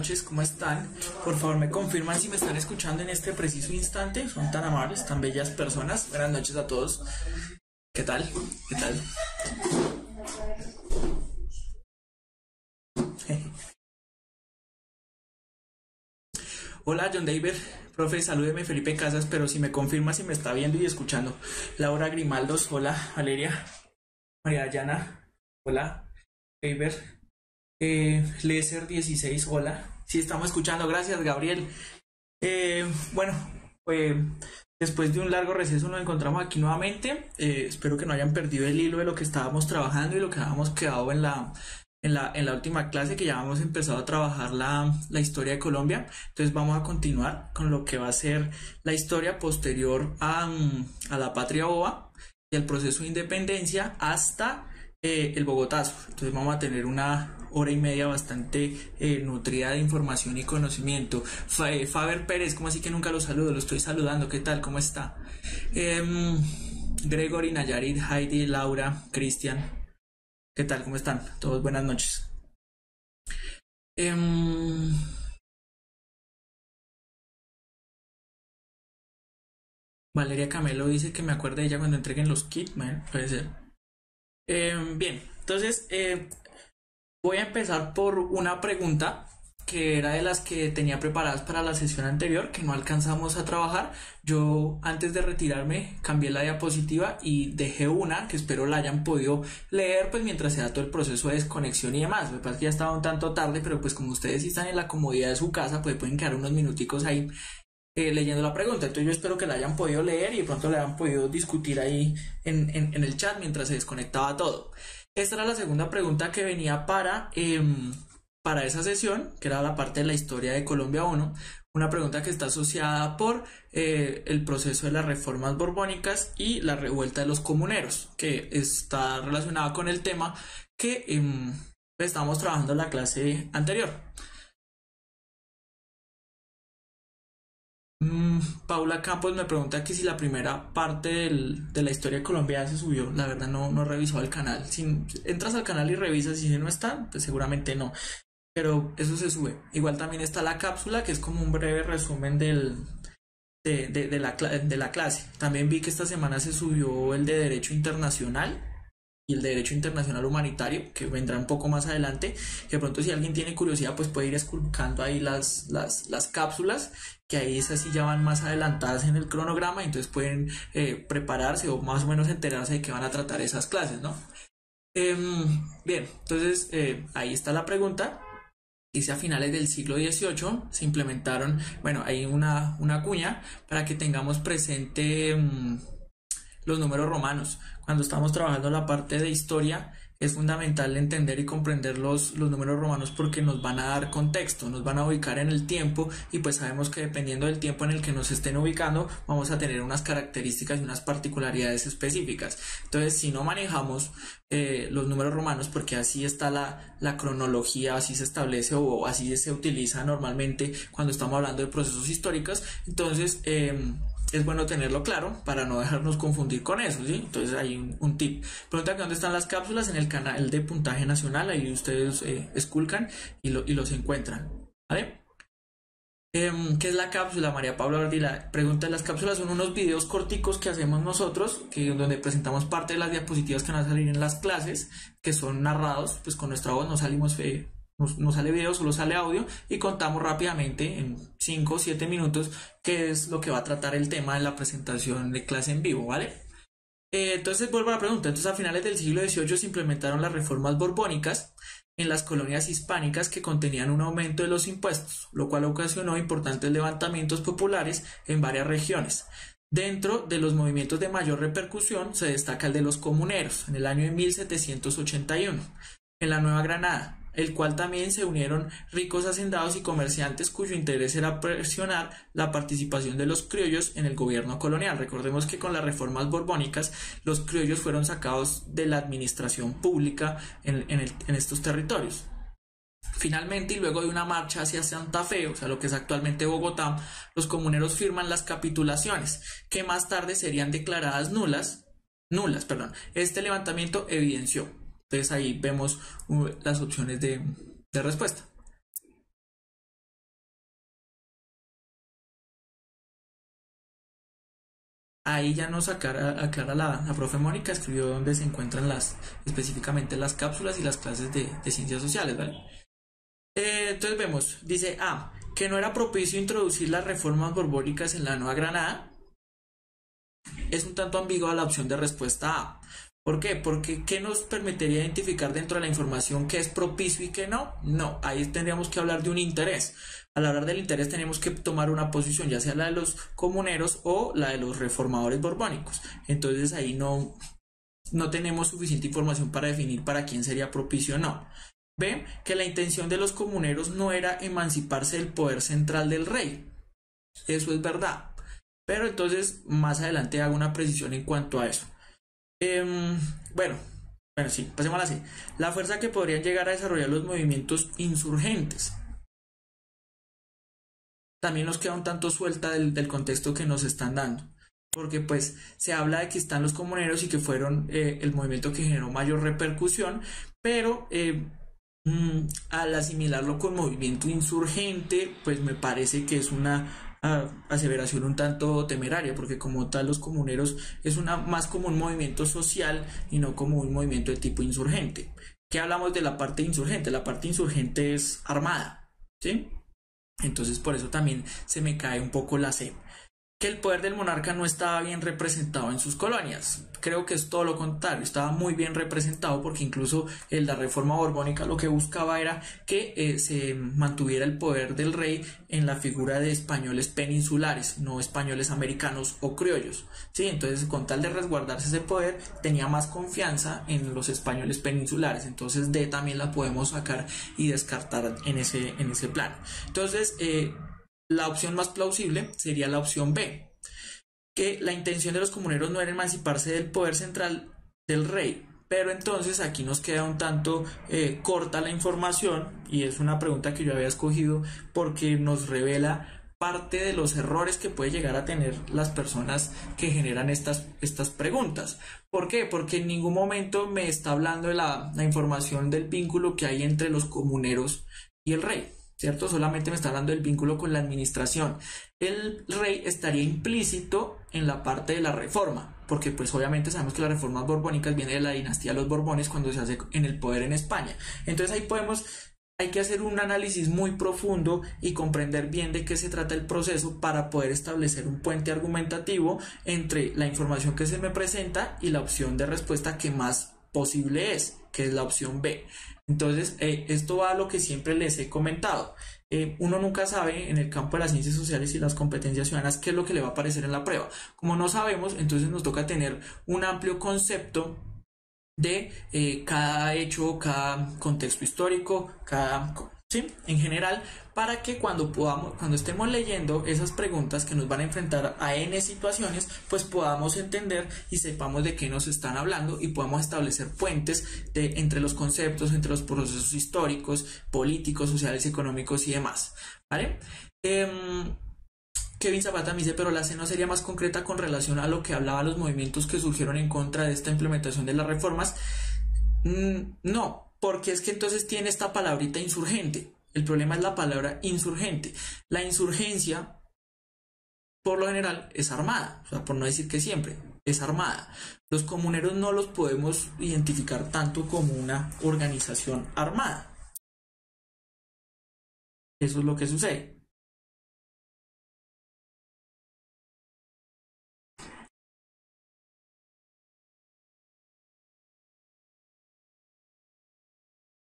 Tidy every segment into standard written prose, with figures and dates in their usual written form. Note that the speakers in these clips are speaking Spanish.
noches, ¿cómo están? Por favor, me confirman si me están escuchando en este preciso instante. Son tan amables, tan bellas personas. Buenas noches a todos. ¿Qué tal? ¿Qué tal? Hola, John David. Profe, salúdeme Felipe Casas, pero si me confirma si me está viendo y escuchando. Laura Grimaldos, hola. Valeria. María Dayana, hola. David. Leser 16, hola. Sí, estamos escuchando, gracias Gabriel. Bueno, después de un largo receso nos encontramos aquí nuevamente. Espero que no hayan perdido el hilo de lo que estábamos trabajando y lo que habíamos quedado en la última clase, que ya hemos empezado a trabajar la historia de Colombia. Entonces vamos a continuar con lo que va a ser la historia posterior a la Patria Boba y el proceso de independencia hasta el Bogotazo. Entonces vamos a tener una hora y media bastante nutrida de información y conocimiento. Faber Pérez, ¿cómo así que nunca lo saludo? Lo estoy saludando, ¿qué tal? ¿Cómo está? Gregory, Nayarit, Heidi, Laura, Cristian, ¿qué tal? ¿Cómo están? Todos buenas noches. Valeria Camelo dice que me acuerde de ella cuando entreguen los kits, puede ser. Bien, entonces voy a empezar por una pregunta que era de las que tenía preparadas para la sesión anterior, que no alcanzamos a trabajar. Yo antes de retirarme cambié la diapositiva y dejé una que espero la hayan podido leer pues mientras se da todo el proceso de desconexión y demás. Lo que pasa es que ya estaba un tanto tarde, pero pues como ustedes sí están en la comodidad de su casa, pues pueden quedar unos minuticos ahí leyendo la pregunta. Entonces yo espero que la hayan podido leer y de pronto la hayan podido discutir ahí en el chat mientras se desconectaba todo. Esta era la segunda pregunta que venía para esa sesión, que era la parte de la historia de Colombia 1, una pregunta que está asociada por el proceso de las reformas borbónicas y la revuelta de los comuneros, que está relacionada con el tema que estábamos trabajando en la clase anterior. Paula Campos me pregunta que si la primera parte de la historia de Colombia se subió. La verdad no he revisado el canal. Si entras al canal y revisas y si no está, pues seguramente no. Pero eso se sube. Igual también está la cápsula, que es como un breve resumen de la clase. También vi que esta semana se subió el de Derecho Internacional y el de Derecho Internacional Humanitario, que vendrá un poco más adelante. Que de pronto si alguien tiene curiosidad, pues puede ir esculcando ahí las cápsulas, que ahí esas sí ya van más adelantadas en el cronograma, entonces pueden prepararse o más o menos enterarse de qué van a tratar esas clases, ¿no? Bien, entonces ahí está la pregunta. Dice: a finales del siglo XVIII se implementaron, bueno, hay una cuña para que tengamos presente los números romanos. Cuando estamos trabajando la parte de historia, es fundamental entender y comprender los números romanos porque nos van a dar contexto, nos van a ubicar en el tiempo y pues sabemos que dependiendo del tiempo en el que nos estén ubicando vamos a tener unas características y unas particularidades específicas. Entonces, si no manejamos los números romanos, porque así está la cronología, así se establece o así se utiliza normalmente cuando estamos hablando de procesos históricos, entonces es bueno tenerlo claro para no dejarnos confundir con eso, ¿sí? Entonces hay un tip. Pregunta que dónde están las cápsulas. En el canal de Puntaje Nacional, ahí ustedes esculcan y los encuentran, ¿vale? ¿Qué es la cápsula? María Paula Ardila pregunta: las cápsulas son unos videos corticos que hacemos nosotros, donde presentamos parte de las diapositivas que van a salir en las clases, que son narrados, pues con nuestra voz, no salimos no sale video, solo sale audio y contamos rápidamente en 5 o 7 minutos qué es lo que va a tratar el tema de la presentación de clase en vivo, ¿vale? Entonces vuelvo a la pregunta. Entonces, a finales del siglo XVIII se implementaron las reformas borbónicas en las colonias hispánicas que contenían un aumento de los impuestos, lo cual ocasionó importantes levantamientos populares en varias regiones. Dentro de los movimientos de mayor repercusión se destaca el de los comuneros en el año de 1781 en la Nueva Granada, el cual también se unieron ricos hacendados y comerciantes cuyo interés era presionar la participación de los criollos en el gobierno colonial. Recordemos que con las reformas borbónicas los criollos fueron sacados de la administración pública en estos territorios. Finalmente, y luego de una marcha hacia Santa Fe, o sea, lo que es actualmente Bogotá, los comuneros firman las capitulaciones, que más tarde serían declaradas nulas. Este levantamiento evidenció. Entonces ahí vemos las opciones de respuesta. Ahí ya nos aclara la profe Mónica, escribió dónde se encuentran específicamente las cápsulas y las clases de ciencias sociales, ¿vale? Entonces vemos, dice A, que no era propicio introducir las reformas borbónicas en la Nueva Granada. Es un tanto ambigua la opción de respuesta A. ¿Por qué? Porque ¿qué nos permitiría identificar dentro de la información qué es propicio y qué no? No, ahí tendríamos que hablar de un interés. Al hablar del interés tenemos que tomar una posición, ya sea la de los comuneros o la de los reformadores borbónicos. Entonces ahí no tenemos suficiente información para definir para quién sería propicio o no. Ven que la intención de los comuneros no era emanciparse del poder central del rey. Eso es verdad. Pero entonces más adelante hago una precisión en cuanto a eso. Bueno, sí, pasemos así. La fuerza que podrían llegar a desarrollar los movimientos insurgentes. También nos queda un tanto suelta del contexto que nos están dando. Porque pues se habla de que están los comuneros y que fueron el movimiento que generó mayor repercusión, pero al asimilarlo con movimiento insurgente, pues me parece que es una aseveración un tanto temeraria, porque como tal los comuneros es más como un movimiento social y no como un movimiento de tipo insurgente. ¿Qué hablamos de la parte insurgente? La parte insurgente es armada, ¿sí? Entonces por eso también se me cae un poco la C. Que el poder del monarca no estaba bien representado en sus colonias. Creo que es todo lo contrario, estaba muy bien representado porque incluso la reforma borbónica lo que buscaba era que se mantuviera el poder del rey en la figura de españoles peninsulares, no españoles americanos o criollos. ¿Sí? Entonces, con tal de resguardarse ese poder, tenía más confianza en los españoles peninsulares. Entonces, D también la podemos sacar y descartar en ese plano. Entonces, la opción más plausible sería la opción B, que la intención de los comuneros no era emanciparse del poder central del rey, pero entonces aquí nos queda un tanto corta la información y es una pregunta que yo había escogido porque nos revela parte de los errores que puede llegar a tener las personas que generan estas preguntas. ¿Por qué? Porque en ningún momento me está hablando de la información del vínculo que hay entre los comuneros y el rey, ¿cierto? Solamente me está hablando del vínculo con la administración. El rey estaría implícito en la parte de la reforma, porque pues obviamente sabemos que las reformas borbónicas vienen de la dinastía de los Borbones cuando se hace en el poder en España. Entonces ahí hay que hacer un análisis muy profundo y comprender bien de qué se trata el proceso para poder establecer un puente argumentativo entre la información que se me presenta y la opción de respuesta que más posible es, que es la opción B. Entonces, esto va a lo que siempre les he comentado. Uno nunca sabe en el campo de las ciencias sociales y las competencias ciudadanas qué es lo que le va a aparecer en la prueba. Como no sabemos, entonces nos toca tener un amplio concepto de cada hecho, cada contexto histórico, ¿sí? En general, para que cuando estemos leyendo esas preguntas que nos van a enfrentar a N situaciones, pues podamos entender y sepamos de qué nos están hablando y podamos establecer puentes entre los conceptos, entre los procesos históricos, políticos, sociales, económicos y demás, ¿vale? Kevin Zapata me dice, pero la C no sería más concreta con relación a lo que hablaba los movimientos que surgieron en contra de esta implementación de las reformas. No, porque es que entonces tiene esta palabrita insurgente. El problema es la palabra insurgente. La insurgencia, por lo general, es armada, o sea, por no decir que siempre, es armada. Los comuneros no los podemos identificar tanto como una organización armada. Eso es lo que sucede.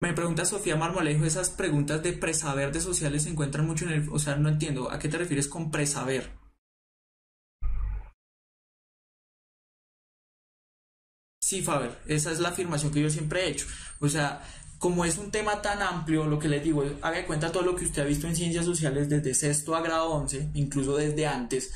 Me pregunta Sofía Marmolejo, esas preguntas de presaber de sociales se encuentran mucho en el... O sea, no entiendo, ¿a qué te refieres con presaber? Sí, Faber, esa es la afirmación que yo siempre he hecho. O sea, como es un tema tan amplio, lo que les digo, haga de cuenta todo lo que usted ha visto en ciencias sociales desde sexto a grado 11, incluso desde antes,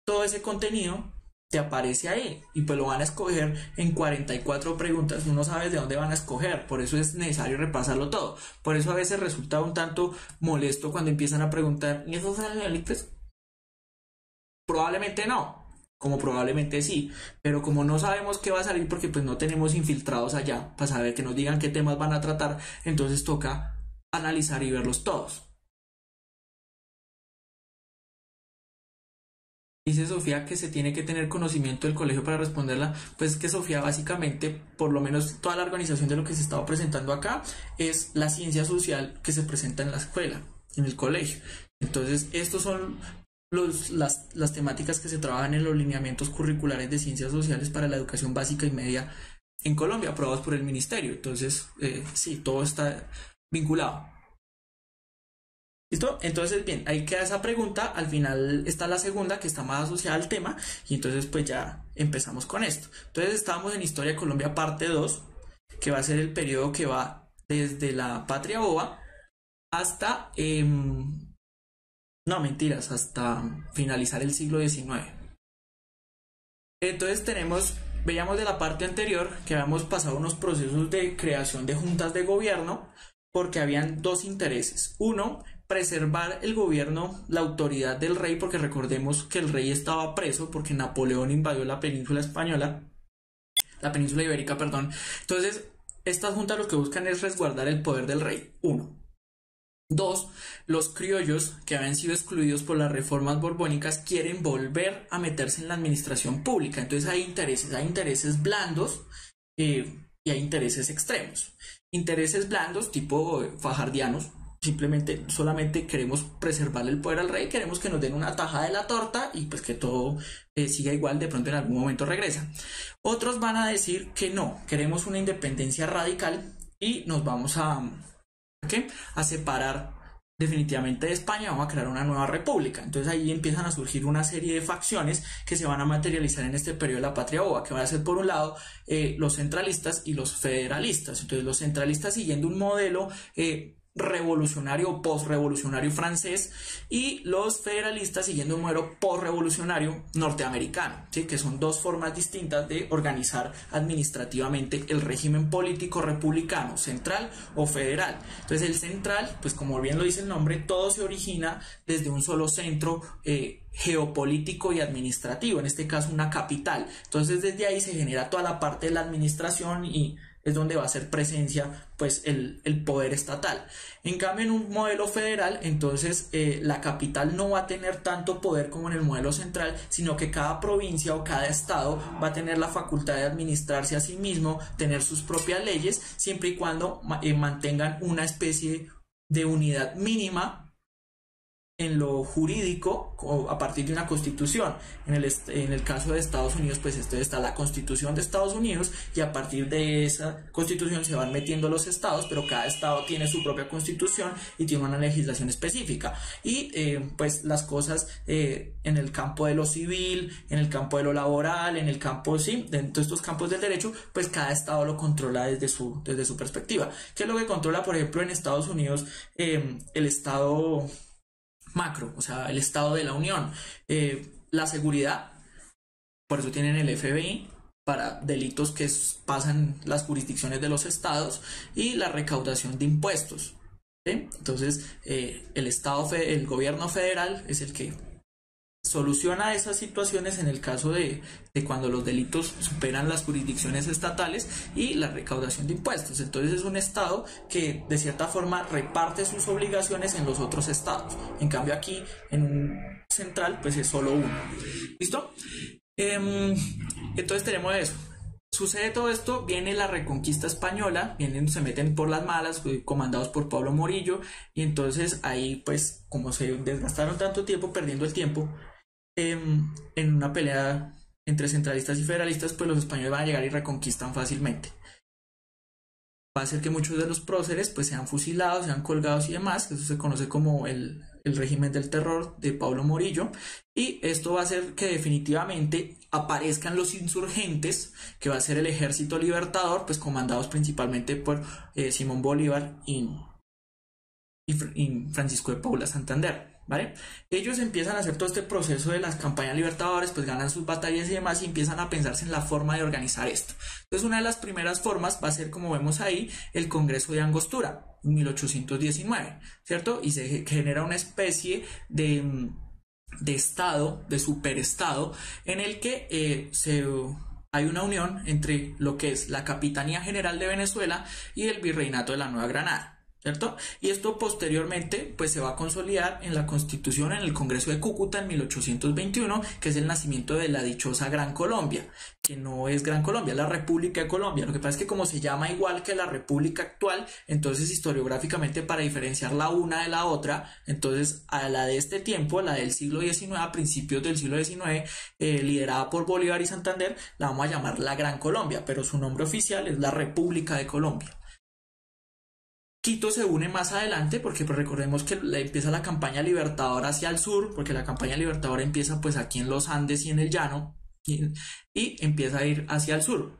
todo ese contenido te aparece ahí y pues lo van a escoger en 44 preguntas, uno sabe de dónde van a escoger, por eso es necesario repasarlo todo, por eso a veces resulta un tanto molesto cuando empiezan a preguntar, ¿y esos análisis? Probablemente no, como probablemente sí, pero como no sabemos qué va a salir porque pues no tenemos infiltrados allá para saber que nos digan qué temas van a tratar, entonces toca analizar y verlos todos. Dice Sofía que se tiene que tener conocimiento del colegio para responderla. Pues que Sofía, básicamente, por lo menos toda la organización de lo que se estaba presentando acá es la ciencia social que se presenta en la escuela, en el colegio. Entonces, estos son las temáticas que se trabajan en los lineamientos curriculares de ciencias sociales para la educación básica y media en Colombia, aprobados por el ministerio. Entonces, sí, todo está vinculado. ¿Listo? Entonces, bien, ahí queda esa pregunta. Al final está la segunda, que está más asociada al tema. Y entonces, pues ya empezamos con esto. Entonces, estábamos en Historia de Colombia parte 2, que va a ser el periodo que va desde la Patria Boba hasta... no, mentiras, hasta finalizar el siglo XIX. Entonces veíamos de la parte anterior que habíamos pasado unos procesos de creación de juntas de gobierno porque habían dos intereses. Uno, preservar el gobierno, la autoridad del rey, porque recordemos que el rey estaba preso porque Napoleón invadió la península española, la península ibérica, perdón. Entonces, estas juntas lo que buscan es resguardar el poder del rey. Uno. Dos, los criollos que habían sido excluidos por las reformas borbónicas quieren volver a meterse en la administración pública. Entonces hay intereses blandos y hay intereses extremos. Intereses blandos tipo fajardianos, simplemente solamente queremos preservar el poder al rey, queremos que nos den una tajada de la torta y pues que todo siga igual, de pronto en algún momento regresa. Otros van a decir que no, queremos una independencia radical y nos vamos a separar definitivamente de España, vamos a crear una nueva república. Entonces ahí empiezan a surgir una serie de facciones que se van a materializar en este periodo de la Patria Boba, que van a ser por un lado los centralistas y los federalistas. Entonces los centralistas siguiendo un modelo revolucionario o post-revolucionario francés y los federalistas siguiendo un modelo post-revolucionario norteamericano, ¿sí? Que son dos formas distintas de organizar administrativamente el régimen político republicano, central o federal. Entonces el central, pues como bien lo dice el nombre, todo se origina desde un solo centro geopolítico y administrativo, en este caso una capital. Entonces desde ahí se genera toda la parte de la administración y es donde va a ser presencia pues el poder estatal. En cambio, en un modelo federal, entonces la capital no va a tener tanto poder como en el modelo central, sino que cada provincia o cada estado va a tener la facultad de administrarse a sí mismo, tener sus propias leyes, siempre y cuando mantengan una especie de unidad mínima en lo jurídico a partir de una constitución. En el caso de Estados Unidos, pues esto está la Constitución de Estados Unidos y a partir de esa constitución se van metiendo los estados, pero cada estado tiene su propia constitución y tiene una legislación específica. Y pues las cosas en el campo de lo civil, en el campo de lo laboral, en el campo, sí, dentro de estos campos del derecho, pues cada estado lo controla desde su perspectiva. ¿Qué es lo que controla, por ejemplo, en Estados Unidos el estado macro, o sea, el Estado de la Unión, la seguridad, por eso tienen el FBI para delitos que pasan las jurisdicciones de los estados y la recaudación de impuestos, ¿sí? Entonces, el gobierno federal es el que soluciona esas situaciones en el caso de cuando los delitos superan las jurisdicciones estatales y la recaudación de impuestos. Entonces es un estado que de cierta forma reparte sus obligaciones en los otros estados. En cambio aquí en un central pues es solo uno. ¿Listo? Entonces tenemos eso. Sucede todo esto, viene la reconquista española, se meten por las malas, comandados por Pablo Morillo, y entonces ahí pues como se desgastaron tanto tiempo perdiendo el tiempo en una pelea entre centralistas y federalistas, pues los españoles van a llegar y reconquistan fácilmente. Va a hacer que muchos de los próceres pues sean fusilados, sean colgados y demás. Eso se conoce como el régimen del terror de Pablo Morillo, y esto va a hacer que definitivamente aparezcan los insurgentes, que va a ser el Ejército Libertador, pues comandados principalmente por Simón Bolívar y Francisco de Paula Santander, ¿vale? Ellos empiezan a hacer todo este proceso de las campañas libertadores, pues ganan sus batallas y demás, y empiezan a pensarse en la forma de organizar esto. Entonces una de las primeras formas va a ser, como vemos ahí, el Congreso de Angostura, en 1819, ¿cierto? Y se genera una especie de estado, de superestado, en el que hay una unión entre lo que es la Capitanía General de Venezuela y el Virreinato de la Nueva Granada. ¿cierto? Y esto posteriormente pues se va a consolidar en la Constitución, en el Congreso de Cúcuta en 1821, que es el nacimiento de la dichosa Gran Colombia, que no es Gran Colombia, es la República de Colombia. Lo que pasa es que como se llama igual que la República actual, entonces historiográficamente para diferenciar la una de la otra, entonces a la de este tiempo, la del siglo XIX, a principios del siglo XIX, liderada por Bolívar y Santander, la vamos a llamar la Gran Colombia, pero su nombre oficial es la República de Colombia. Quito se une más adelante porque pues recordemos que empieza la campaña libertadora hacia el sur, porque la campaña libertadora empieza pues aquí en los Andes y en el llano y empieza a ir hacia el sur.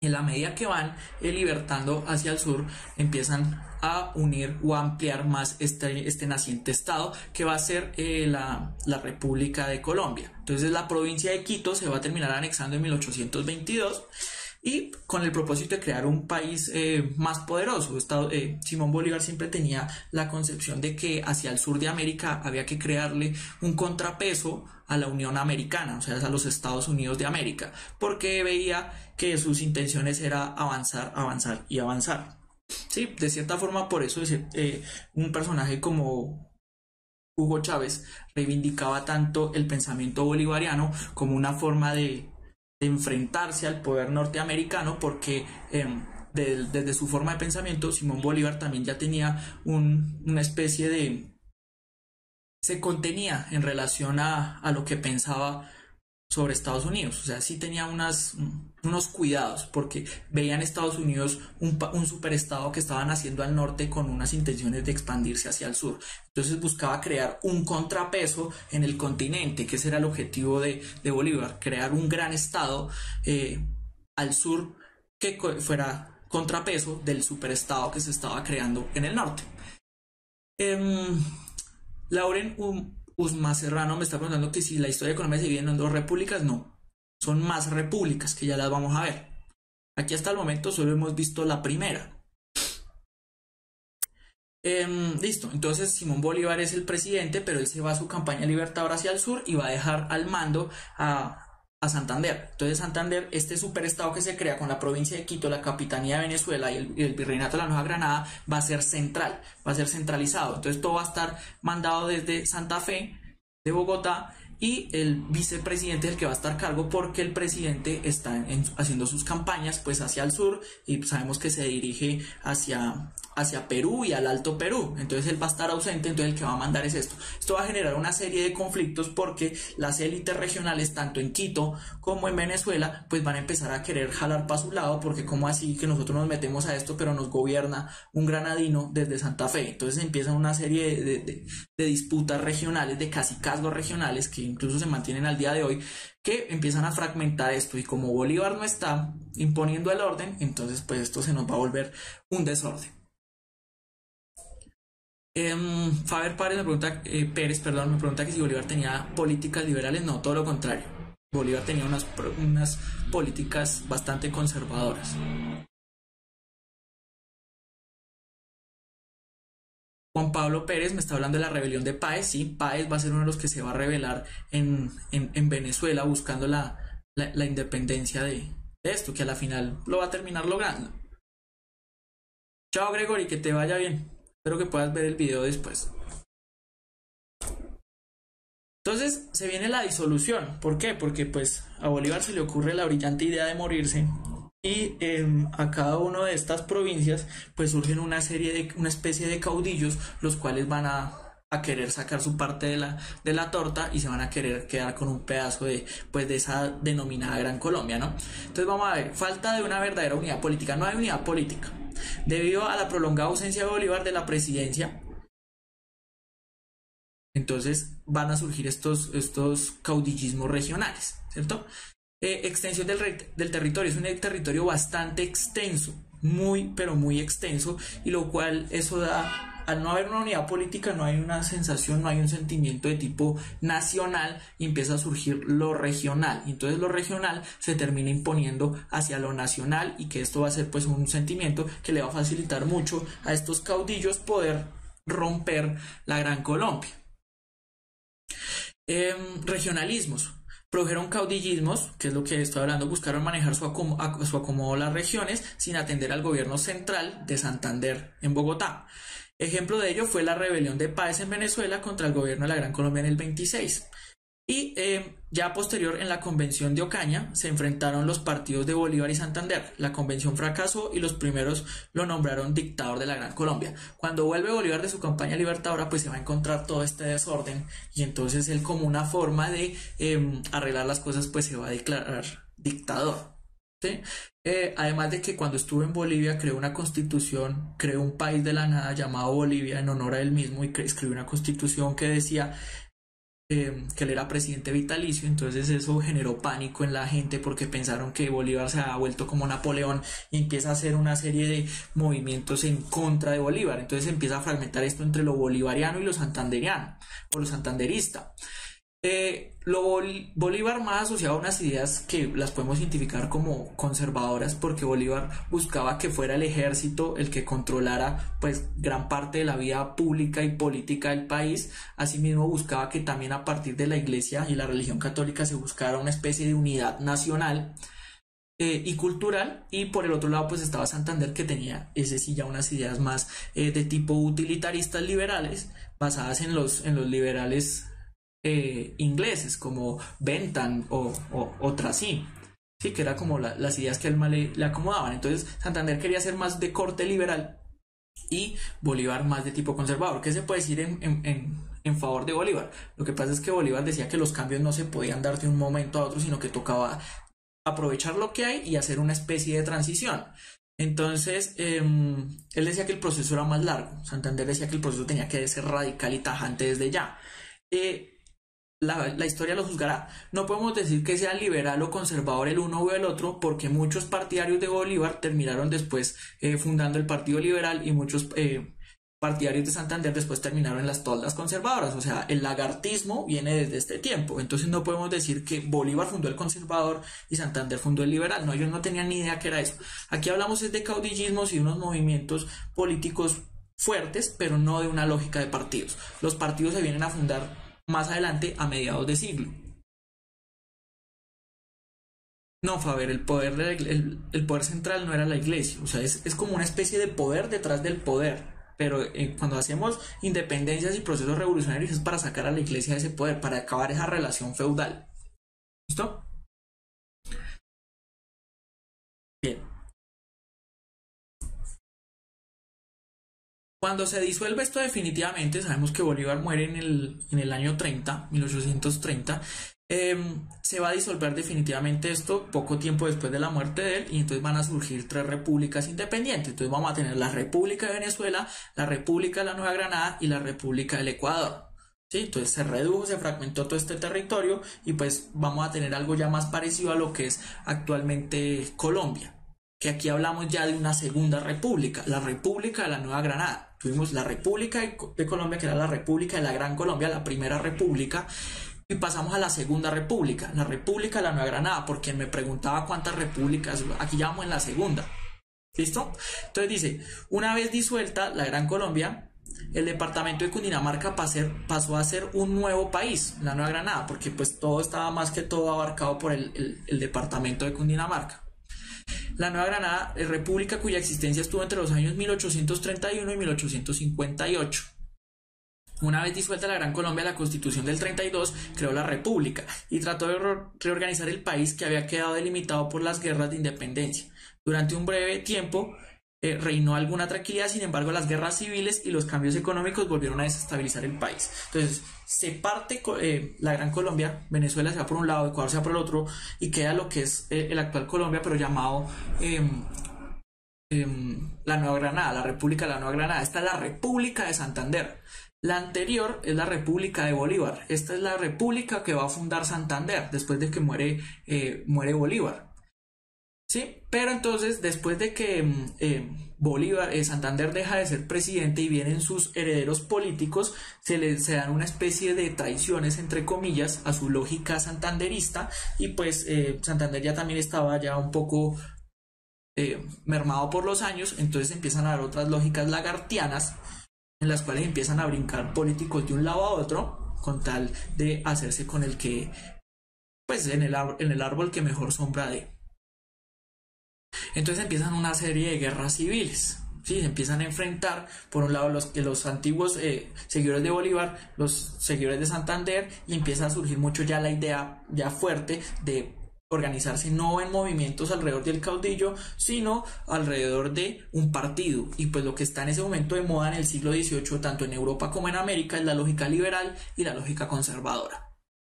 En la medida que van libertando hacia el sur, empiezan a unir o a ampliar más este naciente estado que va a ser la República de Colombia. Entonces la provincia de Quito se va a terminar anexando en 1822 y con el propósito de crear un país más poderoso. Simón Bolívar siempre tenía la concepción de que hacia el sur de América había que crearle un contrapeso a la Unión Americana, o sea, a los Estados Unidos de América, porque veía que sus intenciones era avanzar, avanzar y avanzar. Sí, de cierta forma, por eso un personaje como Hugo Chávez reivindicaba tanto el pensamiento bolivariano como una forma de enfrentarse al poder norteamericano, porque desde su forma de pensamiento Simón Bolívar también ya tenía una especie de... se contenía en relación a lo que pensaba sobre Estados Unidos, o sea, sí tenía unos cuidados, porque veían Estados Unidos un superestado que estaba naciendo al norte con unas intenciones de expandirse hacia el sur. Entonces buscaba crear un contrapeso en el continente, que ese era el objetivo de Bolívar, crear un gran estado al sur que fuera contrapeso del superestado que se estaba creando en el norte. Lauren Usma Serrano me está preguntando que si la historia de Colombia se divide en dos repúblicas. No, son más repúblicas que ya las vamos a ver. Aquí hasta el momento solo hemos visto la primera. Listo, entonces Simón Bolívar es el presidente, pero él se va a su campaña libertadora hacia el sur y va a dejar al mando a Santander. Entonces Santander, este superestado que se crea con la provincia de Quito, la capitanía de Venezuela y el virreinato de la Nueva Granada, va a ser central, va a ser centralizado. Entonces todo va a estar mandado desde Santa Fe, de Bogotá, y el vicepresidente es el que va a estar a cargo, porque el presidente está haciendo sus campañas pues hacia el sur y sabemos que se dirige hacia Perú y al Alto Perú. Entonces él va a estar ausente, entonces el que va a mandar es esto. Esto va a generar una serie de conflictos porque las élites regionales, tanto en Quito como en Venezuela, pues van a empezar a querer jalar para su lado, porque como así que nosotros nos metemos a esto, pero nos gobierna un granadino desde Santa Fe. Entonces empiezan una serie de disputas regionales, de cacicazgos regionales, que incluso se mantienen al día de hoy, que empiezan a fragmentar esto, y como Bolívar no está imponiendo el orden, entonces pues esto se nos va a volver un desorden. Faber Pérez me pregunta que si Bolívar tenía políticas liberales. No, todo lo contrario. Bolívar tenía unas políticas bastante conservadoras. Juan Pablo Pérez me está hablando de la rebelión de Páez. Sí, Páez va a ser uno de los que se va a rebelar en Venezuela, buscando la independencia de esto, que a la final lo va a terminar logrando. Chao Gregory, que te vaya bien. Espero que puedas ver el video después. Entonces se viene la disolución. ¿Por qué? Porque pues a Bolívar se le ocurre la brillante idea de morirse, y a cada una de estas provincias pues surgen una especie de caudillos, los cuales van a querer sacar su parte de la torta y se van a querer quedar con un pedazo de esa denominada Gran Colombia, ¿no? Entonces vamos a ver, falta de una verdadera unidad política. No hay unidad política debido a la prolongada ausencia de Bolívar de la presidencia. Entonces van a surgir estos caudillismos regionales, ¿cierto? Extensión del territorio. Es un territorio bastante extenso, muy pero muy extenso, y lo cual eso da, al no haber una unidad política, no hay una sensación, no hay un sentimiento de tipo nacional, y empieza a surgir lo regional. Entonces lo regional se termina imponiendo hacia lo nacional, y que esto va a ser pues un sentimiento que le va a facilitar mucho a estos caudillos poder romper la Gran Colombia. Regionalismos. Produjeron caudillismos, que es lo que estoy hablando, buscaron manejar su acomodo las regiones sin atender al gobierno central de Santander en Bogotá. Ejemplo de ello fue la rebelión de Páez en Venezuela contra el gobierno de la Gran Colombia en el 26. Y ya posterior en la convención de Ocaña se enfrentaron los partidos de Bolívar y Santander. La convención fracasó y los primeros lo nombraron dictador de la Gran Colombia. Cuando vuelve Bolívar de su campaña libertadora, pues se va a encontrar todo este desorden y entonces él, como una forma de arreglar las cosas, pues se va a declarar dictador, ¿sí? Además de que cuando estuvo en Bolivia creó una constitución, creó un país de la nada llamado Bolivia en honor a él mismo y escribió una constitución que decía que él era presidente vitalicio. Entonces eso generó pánico en la gente porque pensaron que Bolívar se había vuelto como Napoleón y empieza a hacer una serie de movimientos en contra de Bolívar. Entonces empieza a fragmentar esto entre lo bolivariano y lo santanderiano o lo santanderista. Bolívar más asociado a unas ideas que las podemos identificar como conservadoras, porque Bolívar buscaba que fuera el ejército el que controlara pues gran parte de la vida pública y política del país. Asimismo buscaba que también a partir de la iglesia y la religión católica se buscara una especie de unidad nacional y cultural. Y por el otro lado pues estaba Santander, que tenía ese sí ya unas ideas más de tipo utilitaristas liberales, basadas en los liberales ingleses como Bentham o Tracy, sí, que era como las ideas que a él más le acomodaban. Entonces Santander quería ser más de corte liberal y Bolívar más de tipo conservador. ¿Qué se puede decir en favor de Bolívar? Lo que pasa es que Bolívar decía que los cambios no se podían dar de un momento a otro, sino que tocaba aprovechar lo que hay y hacer una especie de transición. Entonces, él decía que el proceso era más largo. Santander decía que el proceso tenía que ser radical y tajante desde ya. La historia lo juzgará. No podemos decir que sea liberal o conservador el uno o el otro, porque muchos partidarios de Bolívar terminaron después fundando el Partido Liberal y muchos partidarios de Santander después terminaron en las toldas conservadoras. O sea, el lagartismo viene desde este tiempo. Entonces no podemos decir que Bolívar fundó el conservador y Santander fundó el liberal. No, ellos no tenían ni idea que era eso. Aquí hablamos es de caudillismos y unos movimientos políticos fuertes, pero no de una lógica de partidos. Los partidos se vienen a fundar más adelante, a mediados de siglo. No, Faber, el poder, el poder central no era la iglesia. O sea, es como una especie de poder detrás del poder. Pero cuando hacemos independencias y procesos revolucionarios es para sacar a la iglesia de ese poder, para acabar esa relación feudal. ¿Listo? Bien. Cuando se disuelve esto definitivamente, sabemos que Bolívar muere en el año 30, 1830, se va a disolver definitivamente esto poco tiempo después de la muerte de él, y entonces van a surgir tres repúblicas independientes. Entonces vamos a tener la República de Venezuela, la República de la Nueva Granada y la República del Ecuador. ¿Sí? Entonces se redujo, se fragmentó todo este territorio y pues vamos a tener algo ya más parecido a lo que es actualmente Colombia, que aquí hablamos ya de una segunda república, la República de la Nueva Granada. Tuvimos la República de Colombia, que era la República de la Gran Colombia, la primera república, y pasamos a la segunda república, la República de la Nueva Granada. Por quien me preguntaba cuántas repúblicas, aquí ya vamos en la segunda. ¿Listo? Entonces dice, una vez disuelta la Gran Colombia, el departamento de Cundinamarca pasó a ser un nuevo país, la Nueva Granada, porque pues todo estaba más que todo abarcado por el departamento de Cundinamarca. La Nueva Granada, república cuya existencia estuvo entre los años 1831 y 1858. Una vez disuelta la Gran Colombia, la Constitución del 32 creó la República y trató de reorganizar el país, que había quedado delimitado por las guerras de independencia. Durante un breve tiempo reinó alguna tranquilidad, sin embargo las guerras civiles y los cambios económicos volvieron a desestabilizar el país. Entonces se parte la Gran Colombia, Venezuela se va por un lado, Ecuador se va por el otro, y queda lo que es el actual Colombia, pero llamado la Nueva Granada, la República de la Nueva Granada. Esta es la República de Santander. La anterior es la República de Bolívar. Esta es la república que va a fundar Santander después de que muere Bolívar. ¿Sí? Pero entonces, después de que Santander deja de ser presidente y vienen sus herederos políticos, se dan una especie de traiciones, entre comillas, a su lógica santanderista, y pues Santander ya también estaba ya un poco mermado por los años. Entonces empiezan a dar otras lógicas lagartianas, en las cuales empiezan a brincar políticos de un lado a otro con tal de hacerse con el que pues en el árbol que mejor sombra dé. Entonces empiezan una serie de guerras civiles. ¿Sí? Se empiezan a enfrentar, por un lado, los antiguos seguidores de Bolívar, los seguidores de Santander, y empieza a surgir mucho ya la idea ya fuerte de organizarse no en movimientos alrededor del caudillo, sino alrededor de un partido. Y pues lo que está en ese momento de moda en el siglo XVIII, tanto en Europa como en América, es la lógica liberal y la lógica conservadora.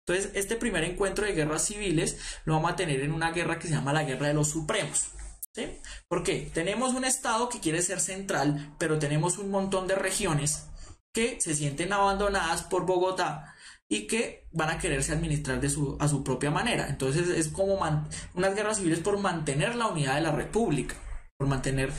Entonces, este primer encuentro de guerras civiles lo vamos a tener en una guerra que se llama la Guerra de los Supremos. ¿Sí? Porque tenemos un estado que quiere ser central, pero tenemos un montón de regiones que se sienten abandonadas por Bogotá y que van a quererse administrar a su propia manera. Entonces es como unas guerras civiles por mantener la unidad de la república, por mantener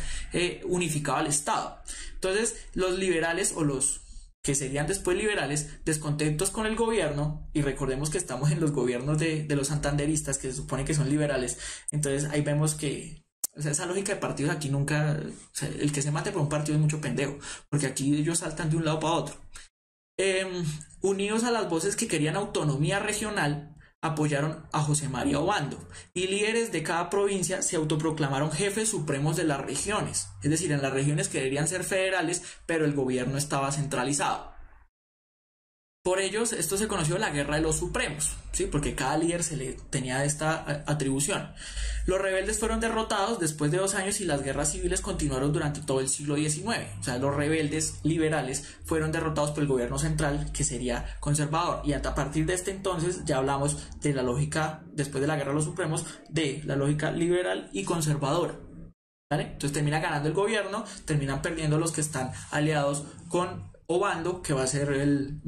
unificado al estado. Entonces los liberales, o los que serían después liberales, descontentos con el gobierno, y recordemos que estamos en los gobiernos de los santanderistas, que se supone que son liberales, entonces ahí vemos que, o sea, esa lógica de partidos aquí nunca, o sea, el que se mate por un partido es mucho pendejo, porque aquí ellos saltan de un lado para otro. Unidos a las voces que querían autonomía regional, apoyaron a José María Obando, y líderes de cada provincia se autoproclamaron jefes supremos de las regiones, es decir, en las regiones querían ser federales, pero el gobierno estaba centralizado. Por ellos, esto se conoció la Guerra de los Supremos, ¿sí? Porque cada líder se le tenía esta atribución. Los rebeldes fueron derrotados después de 2 años y las guerras civiles continuaron durante todo el siglo XIX. O sea, los rebeldes liberales fueron derrotados por el gobierno central, que sería conservador. Y a partir de este entonces ya hablamos de la lógica, después de la Guerra de los Supremos, de la lógica liberal y conservadora. ¿Vale? Entonces termina ganando el gobierno, terminan perdiendo los que están aliados con Obando, que va a ser el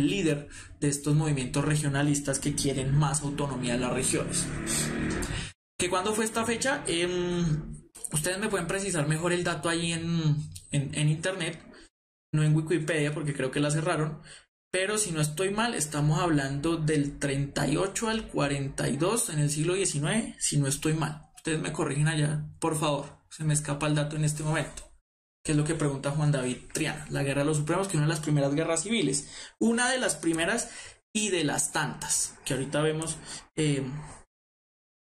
líder de estos movimientos regionalistas que quieren más autonomía en las regiones. ¿Que cuándo fue esta fecha? Ustedes me pueden precisar mejor el dato ahí en internet, no en Wikipedia, porque creo que la cerraron, pero si no estoy mal, estamos hablando del 38 al 42 en el siglo XIX, si no estoy mal. Ustedes me corrigen allá, por favor, se me escapa el dato en este momento. Que es lo que pregunta Juan David Triana. La Guerra de los Supremos, que es una de las primeras guerras civiles. Una de las primeras y de las tantas. Que ahorita vemos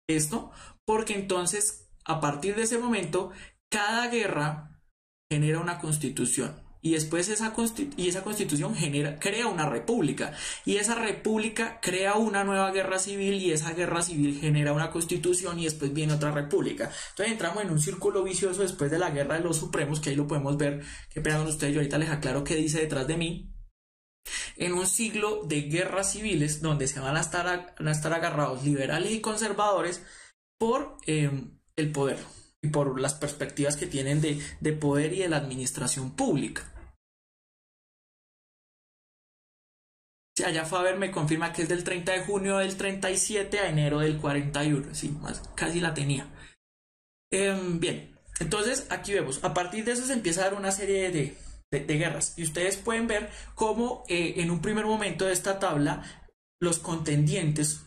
esto. Porque entonces, a partir de ese momento, cada guerra genera una constitución. Y después esa constitución crea una república. Y esa república crea una nueva guerra civil. Y esa guerra civil genera una constitución. Y después viene otra república. Entonces entramos en un círculo vicioso después de la Guerra de los Supremos. Que ahí lo podemos ver. Que pegan ustedes. Yo ahorita les aclaro qué dice detrás de mí. En un siglo de guerras civiles. Donde se van a estar agarrados liberales y conservadores. Por el poder. Y por las perspectivas que tienen de poder y de la administración pública. Si allá Faber me confirma que es del 30 de junio del 37 a enero del 41, sí, casi la tenía. Bien, entonces aquí vemos, a partir de eso se empieza a dar una serie de guerras, y ustedes pueden ver cómo en un primer momento de esta tabla los contendientes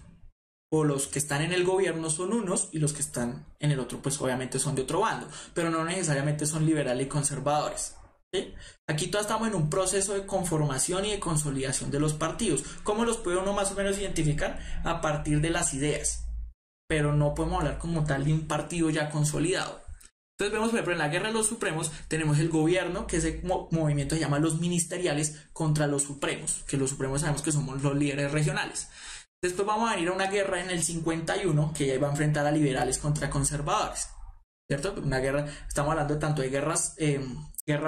o los que están en el gobierno son unos y los que están en el otro pues obviamente son de otro bando, pero no necesariamente son liberales y conservadores. ¿Sí? Aquí todos estamos en un proceso de conformación y de consolidación de los partidos. ¿Cómo los puede uno más o menos identificar? A partir de las ideas, pero no podemos hablar como tal de un partido ya consolidado. Entonces vemos, por ejemplo, en la Guerra de los Supremos tenemos el gobierno, que ese movimiento se llama los ministeriales, contra los supremos, que los supremos sabemos que somos los líderes regionales. Después vamos a ir a una guerra en el 51 que ya iba a enfrentar a liberales contra conservadores, ¿cierto? Una guerra, estamos hablando tanto de guerras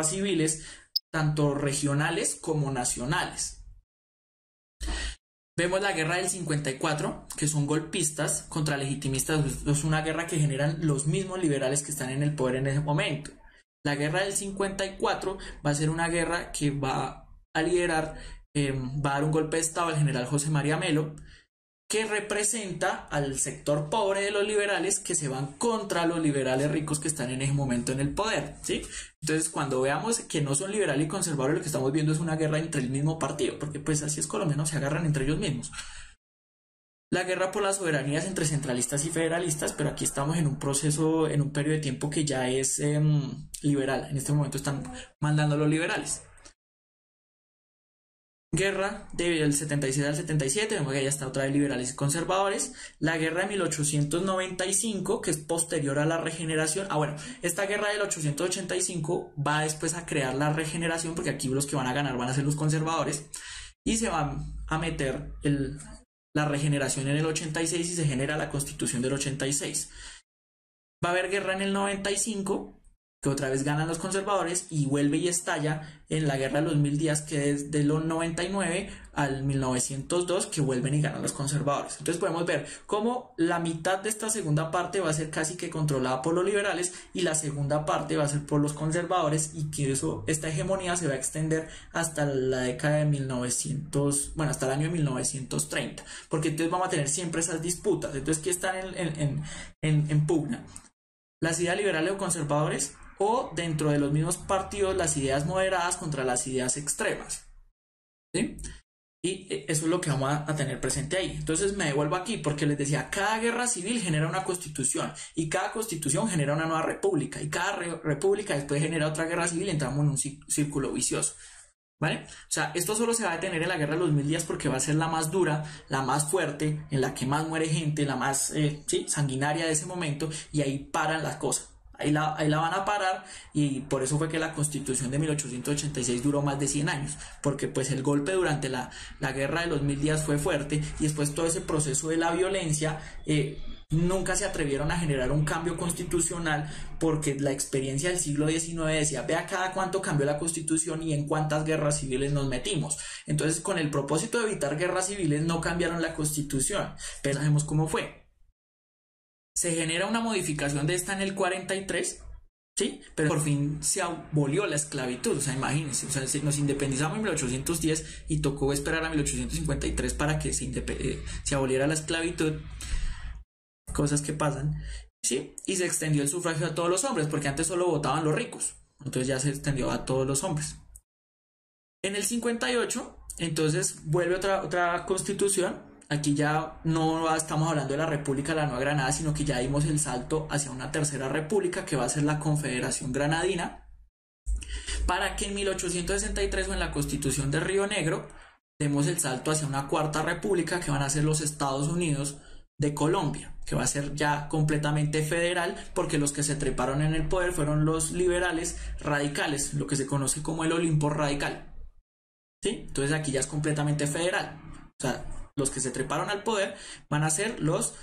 civiles, tanto regionales como nacionales. Vemos la guerra del 54, que son golpistas contra legitimistas. Es una guerra que generan los mismos liberales que están en el poder en ese momento. La guerra del 54 va a ser una guerra que va a liderar, va a dar un golpe de estado al general José María Melo, que representa al sector pobre de los liberales que se van contra los liberales ricos que están en ese momento en el poder, ¿sí? Entonces, cuando veamos que no son liberales y conservadores, lo que estamos viendo es una guerra entre el mismo partido, porque pues así es Colombia, ¿no? Se agarran entre ellos mismos. La guerra por las soberanías entre centralistas y federalistas, pero aquí estamos en un proceso, en un periodo de tiempo que ya es liberal. En este momento están mandando los liberales. Guerra del 76 al 77, vemos que ya está otra vez liberales y conservadores. La guerra de 1895, que es posterior a la regeneración. Bueno, esta guerra del 885 va después a crear la regeneración, porque aquí los que van a ganar van a ser los conservadores. Y se va a meter la regeneración en el 86 y se genera la constitución del 86. Va a haber guerra en el 95, que otra vez ganan los conservadores, y vuelve y estalla en la guerra de los 1000 días, que es de los 99 al 1902, que vuelven y ganan los conservadores. Entonces podemos ver cómo la mitad de esta segunda parte va a ser casi que controlada por los liberales y la segunda parte va a ser por los conservadores, y que esta hegemonía se va a extender hasta la década de 1900, bueno, hasta el año de 1930, porque entonces vamos a tener siempre esas disputas. Entonces, ¿qué están en pugna? Las ideas liberales o conservadores, o dentro de los mismos partidos las ideas moderadas contra las ideas extremas, ¿sí? Y eso es lo que vamos a tener presente ahí. Entonces me devuelvo aquí porque les decía, cada guerra civil genera una constitución, y cada constitución genera una nueva república, y cada república después genera otra guerra civil, y entramos en un círculo vicioso, ¿vale? O sea, esto solo se va a detener en la guerra de los 1000 días, porque va a ser la más dura, la más fuerte, en la que más muere gente, la más sanguinaria de ese momento, y ahí paran las cosas. Ahí la van a parar, y por eso fue que la constitución de 1886 duró más de 100 años, porque pues el golpe durante la guerra de los 1000 días fue fuerte, y después todo ese proceso de la violencia, nunca se atrevieron a generar un cambio constitucional, porque la experiencia del siglo XIX decía, vea cada cuánto cambió la constitución y en cuántas guerras civiles nos metimos. Entonces, con el propósito de evitar guerras civiles, no cambiaron la constitución, pero sabemos cómo fue. Se genera una modificación de esta en el 43, ¿sí? Pero por fin se abolió la esclavitud. O sea, imagínense, o sea, nos independizamos en 1810 y tocó esperar a 1853 para que se aboliera la esclavitud. Cosas que pasan, ¿sí? Y se extendió el sufragio a todos los hombres, porque antes solo votaban los ricos, entonces ya se extendió a todos los hombres. En el 58, entonces vuelve otra constitución. Aquí ya no estamos hablando de la República de la Nueva Granada, sino que ya dimos el salto hacia una tercera república, que va a ser la Confederación Granadina, para que en 1863, o en la Constitución de Río Negro, demos el salto hacia una cuarta república, que van a ser los Estados Unidos de Colombia, que va a ser ya completamente federal, porque los que se treparon en el poder fueron los liberales radicales, lo que se conoce como el Olimpo radical, ¿sí? Entonces aquí ya es completamente federal. O sea, los que se treparon al poder van a ser los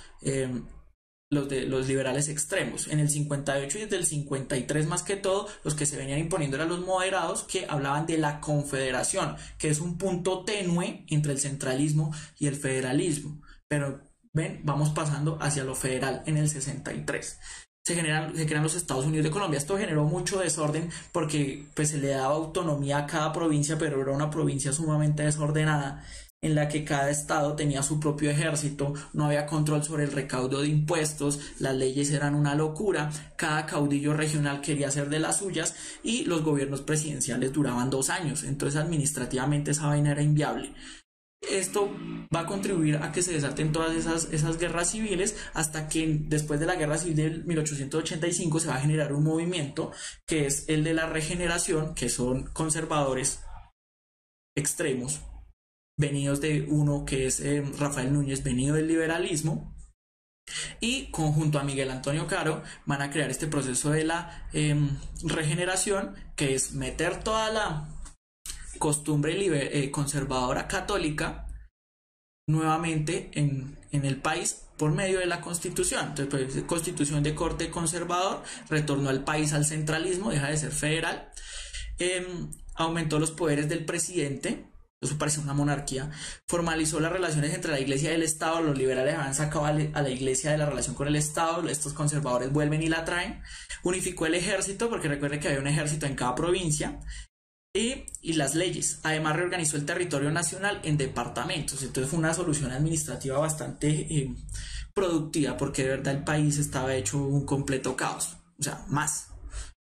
liberales extremos. En el 58 y desde el 53 más que todo, los que se venían imponiendo eran los moderados, que hablaban de la confederación, que es un punto tenue entre el centralismo y el federalismo. Pero ven, vamos pasando hacia lo federal en el 63. Se crean los Estados Unidos de Colombia. Esto generó mucho desorden, porque pues se le daba autonomía a cada provincia, pero era una provincia sumamente desordenada, en la que cada estado tenía su propio ejército, no había control sobre el recaudo de impuestos, las leyes eran una locura, cada caudillo regional quería hacer de las suyas, y los gobiernos presidenciales duraban 2 años, entonces administrativamente esa vaina era inviable. Esto va a contribuir a que se desaten todas esas guerras civiles, hasta que después de la guerra civil de 1885 se va a generar un movimiento, que es el de la regeneración, que son conservadores extremos, venidos de uno que es Rafael Núñez, venido del liberalismo, y conjunto a Miguel Antonio Caro van a crear este proceso de la regeneración, que es meter toda la costumbre conservadora católica nuevamente en el país por medio de la constitución. Entonces, pues, constitución de corte conservador, retornó al país al centralismo, deja de ser federal, aumentó los poderes del presidente. Eso parece una monarquía. Formalizó las relaciones entre la iglesia y el Estado. Los liberales habían sacado a la iglesia de la relación con el Estado. Estos conservadores vuelven y la traen. Unificó el ejército, porque recuerde que había un ejército en cada provincia. Y las leyes. Además, reorganizó el territorio nacional en departamentos. Entonces fue una solución administrativa bastante productiva, porque de verdad el país estaba hecho un completo caos. O sea, más.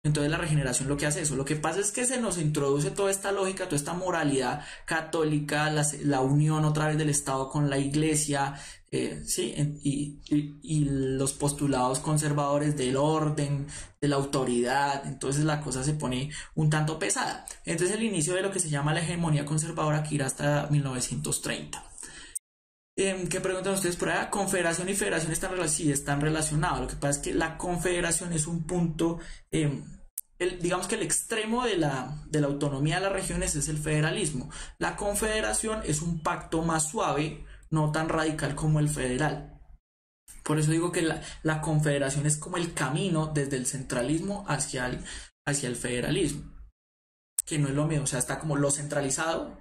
Entonces la regeneración lo que hace eso. Lo que pasa es que se nos introduce toda esta lógica, toda esta moralidad católica, la unión otra vez del Estado con la Iglesia, ¿sí? Y los postulados conservadores del orden, de la autoridad. Entonces la cosa se pone un tanto pesada. Entonces el inicio de lo que se llama la hegemonía conservadora, que irá hasta 1930. ¿Qué preguntan ustedes por allá? Confederación y federación sí, están relacionados. Lo que pasa es que la confederación es un punto, digamos que el extremo de la autonomía de las regiones es el federalismo. La confederación es un pacto más suave, no tan radical como el federal. Por eso digo que la confederación es como el camino desde el centralismo hacia el federalismo, que no es lo mismo. O sea, está como lo centralizado,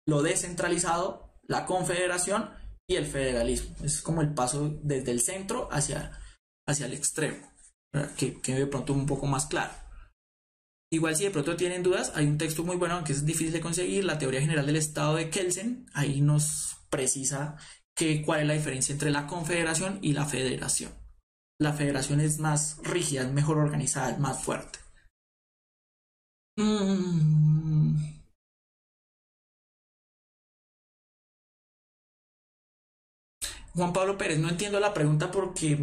lo descentralizado, la confederación y el federalismo. Es como el paso desde el centro hacia el extremo, que de pronto un poco más claro. Igual si de pronto tienen dudas, hay un texto muy bueno que es difícil de conseguir, la teoría general del Estado de Kelsen. Ahí nos precisa cuál es la diferencia entre la confederación y la federación. La federación es más rígida, es mejor organizada, es más fuerte. Juan Pablo Pérez, no entiendo la pregunta porque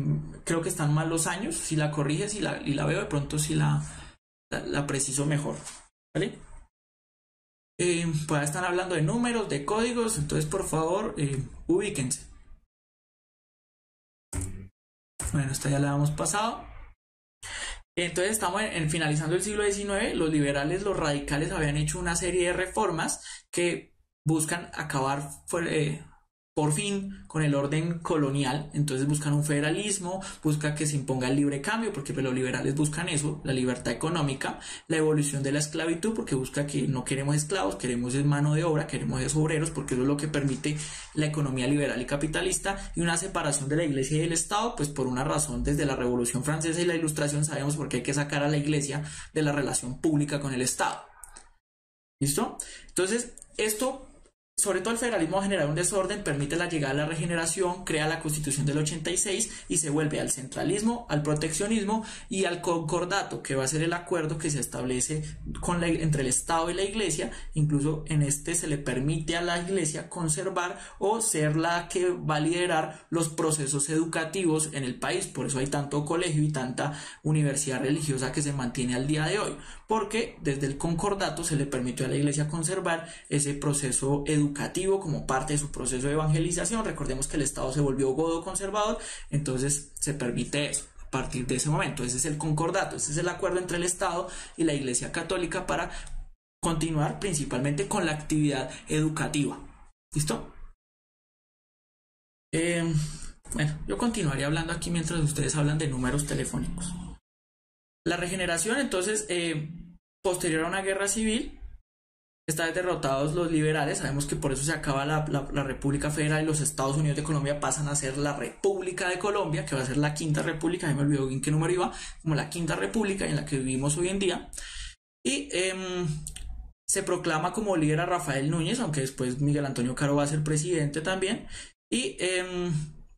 creo que están mal los años. Si la corriges y la veo, de pronto si la preciso mejor. ¿Vale? Pues están hablando de números, de códigos, entonces por favor, ubíquense. Bueno, esta ya la hemos pasado. Entonces estamos finalizando el siglo XIX. Los liberales, los radicales habían hecho una serie de reformas que buscan acabar por fin con el orden colonial. Entonces buscan un federalismo, busca que se imponga el libre cambio, porque los liberales buscan eso, la libertad económica, la evolución de la esclavitud, porque busca que no queremos esclavos, queremos mano de obra, queremos obreros, porque eso es lo que permite la economía liberal y capitalista, y una separación de la Iglesia y del Estado, pues por una razón. Desde la Revolución Francesa y la Ilustración sabemos por qué hay que sacar a la Iglesia de la relación pública con el Estado. ¿Listo? Entonces, esto, sobre todo el federalismo, va a generar un desorden, permite la llegada a la regeneración, crea la Constitución del 86 y se vuelve al centralismo, al proteccionismo y al concordato, que va a ser el acuerdo que se establece entre el Estado y la Iglesia. Incluso en este se le permite a la Iglesia conservar o ser la que va a liderar los procesos educativos en el país. Por eso hay tanto colegio y tanta universidad religiosa que se mantiene al día de hoy, porque desde el concordato se le permitió a la Iglesia conservar ese proceso educativo como parte de su proceso de evangelización. Recordemos que el Estado se volvió godo conservador, entonces se permite eso a partir de ese momento. Ese es el concordato, ese es el acuerdo entre el Estado y la Iglesia Católica para continuar principalmente con la actividad educativa. ¿Listo? Bueno, yo continuaría hablando aquí mientras ustedes hablan de números telefónicos. La regeneración, entonces, posterior a una guerra civil, esta vez derrotados los liberales. Sabemos que por eso se acaba la República Federal y los Estados Unidos de Colombia pasan a ser la República de Colombia, que va a ser la quinta república. Ya me olvidó en qué número iba, como la quinta república en la que vivimos hoy en día. Y se proclama como líder a Rafael Núñez, aunque después Miguel Antonio Caro va a ser presidente también. Y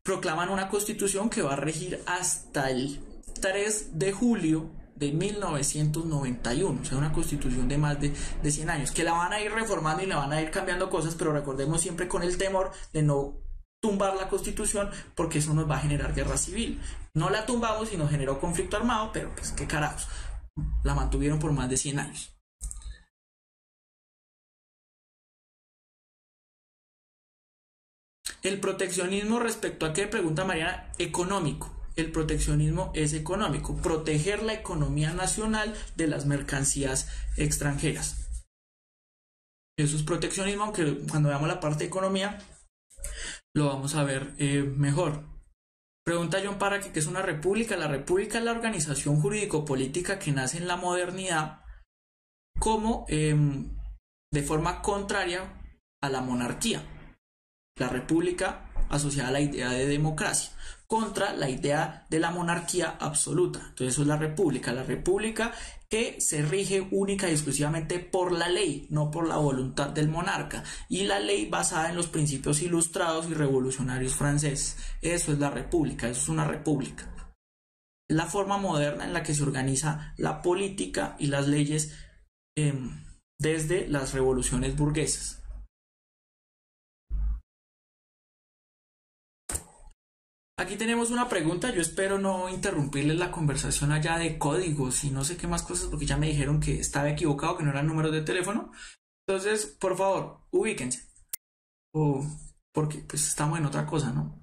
proclaman una constitución que va a regir hasta el 3 de julio de 1991, o sea, una constitución de más de 100 años, que la van a ir reformando y la van a ir cambiando cosas, pero recordemos siempre con el temor de no tumbar la constitución, porque eso nos va a generar guerra civil. No la tumbamos y nos generó conflicto armado, pero pues qué carajos, la mantuvieron por más de 100 años. El proteccionismo, respecto a qué pregunta Mariana, económico. El proteccionismo es económico, proteger la economía nacional de las mercancías extranjeras. Eso es proteccionismo, aunque cuando veamos la parte de economía lo vamos a ver mejor. Pregunta John Parra, ¿qué es una república? La república es la organización jurídico-política que nace en la modernidad como de forma contraria a la monarquía. La república asociada a la idea de democracia contra la idea de la monarquía absoluta. Entonces eso es la república que se rige única y exclusivamente por la ley, no por la voluntad del monarca, y la ley basada en los principios ilustrados y revolucionarios franceses. Eso es la república, eso es una república. Es la forma moderna en la que se organiza la política y las leyes desde las revoluciones burguesas. Aquí tenemos una pregunta, yo espero no interrumpirles la conversación allá de códigos y no sé qué más cosas porque ya me dijeron que estaba equivocado, que no eran números de teléfono. Entonces, por favor, ubíquense. O porque pues estamos en otra cosa, ¿no?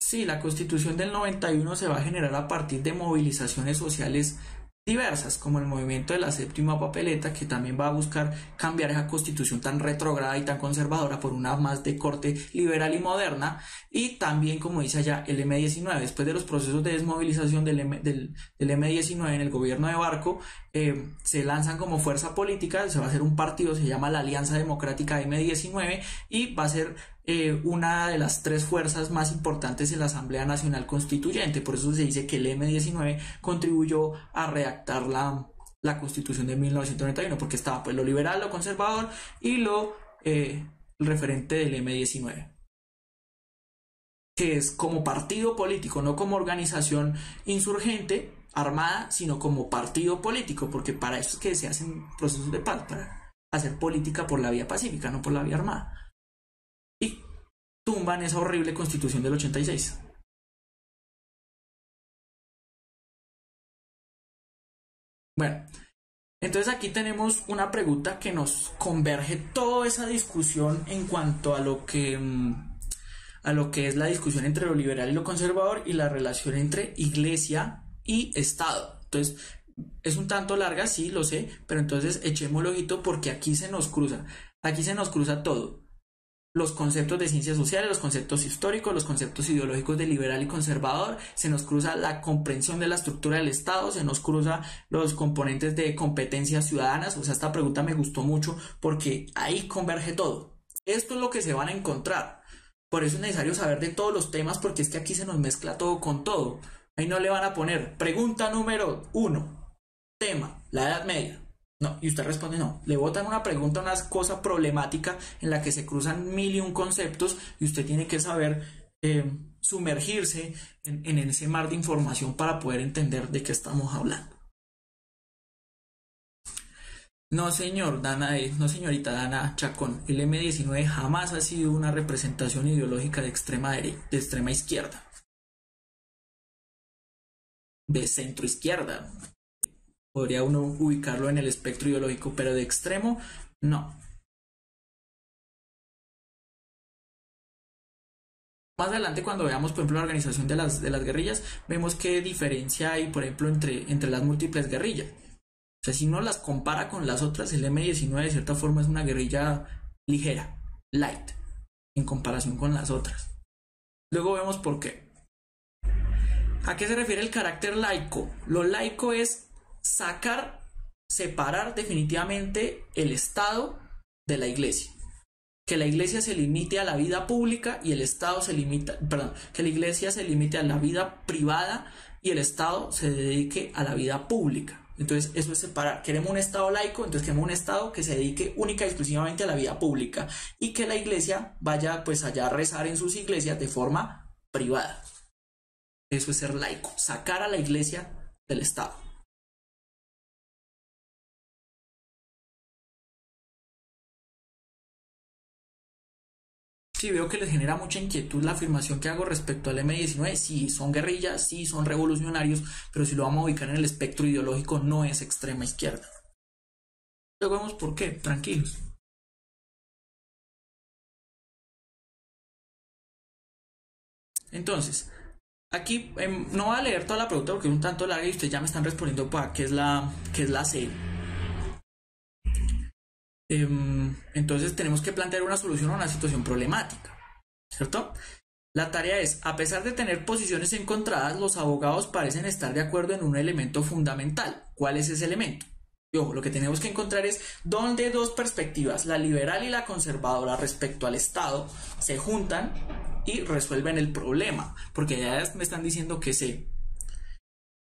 Sí, la Constitución del 91 se va a generar a partir de movilizaciones sociales diversas, como el movimiento de la séptima papeleta, que también va a buscar cambiar esa constitución tan retrógrada y tan conservadora por una más de corte liberal y moderna, y también, como dice allá, el M-19, después de los procesos de desmovilización del M-19 en el gobierno de Barco, se lanzan como fuerza política, se va a hacer un partido, se llama la Alianza Democrática M-19, y va a ser una de las tres fuerzas más importantes en la Asamblea Nacional Constituyente. Por eso se dice que el M-19 contribuyó a redactar la Constitución de 1991, porque estaba pues lo liberal, lo conservador y el referente del M-19, que es como partido político, no como organización insurgente armada, sino como partido político, porque para eso es que se hacen procesos de paz, para hacer política por la vía pacífica, no por la vía armada. Y tumban esa horrible constitución del 86. Bueno, entonces aquí tenemos una pregunta que nos converge toda esa discusión en cuanto a lo que es la discusión entre lo liberal y lo conservador y la relación entre iglesia y Estado. Entonces, es un tanto larga, sí, lo sé, pero entonces echémosle ojito porque aquí se nos cruza todo. Los conceptos de ciencias sociales, los conceptos históricos, los conceptos ideológicos de liberal y conservador, se nos cruza la comprensión de la estructura del Estado, se nos cruza los componentes de competencias ciudadanas. O sea, esta pregunta me gustó mucho porque ahí converge todo. Esto es lo que se van a encontrar. Por eso es necesario saber de todos los temas, porque es que aquí se nos mezcla todo con todo. Ahí no le van a poner pregunta número 1, tema, la Edad Media. No, y usted responde no. Le botan una pregunta, una cosa problemática en la que se cruzan mil y un conceptos y usted tiene que saber sumergirse en ese mar de información para poder entender de qué estamos hablando. No, no, señorita Dana Chacón, el M-19 jamás ha sido una representación ideológica de extrema derecha, de extrema izquierda, de centro izquierda. Podría uno ubicarlo en el espectro ideológico, pero de extremo, no. Más adelante, cuando veamos, por ejemplo, la organización de las guerrillas, vemos qué diferencia hay, por ejemplo, entre las múltiples guerrillas. O sea, si uno las compara con las otras, el M-19 de cierta forma es una guerrilla ligera, light, en comparación con las otras. Luego vemos por qué. ¿A qué se refiere el carácter laico? Lo laico es separar definitivamente el Estado de la Iglesia. Que la Iglesia se limite a la vida pública y el Estado que la Iglesia se limite a la vida privada y el Estado se dedique a la vida pública. Entonces eso es separar. Queremos un Estado laico, entonces queremos un Estado que se dedique única y exclusivamente a la vida pública y que la Iglesia vaya pues allá a rezar en sus iglesias de forma privada. Eso es ser laico, sacar a la Iglesia del Estado. Sí, veo que les genera mucha inquietud la afirmación que hago respecto al M-19. Sí, son guerrillas, sí, son revolucionarios, pero si lo vamos a ubicar en el espectro ideológico, no es extrema izquierda. Luego vemos por qué, tranquilos. Entonces, aquí no voy a leer toda la pregunta porque es un tanto larga y ustedes ya me están respondiendo para qué es la C. Entonces tenemos que plantear una solución a una situación problemática, ¿cierto? La tarea es, a pesar de tener posiciones encontradas, los abogados parecen estar de acuerdo en un elemento fundamental. ¿Cuál es ese elemento? Y ojo, lo que tenemos que encontrar es dónde dos perspectivas, la liberal y la conservadora respecto al Estado, se juntan y resuelven el problema, porque ya me están diciendo que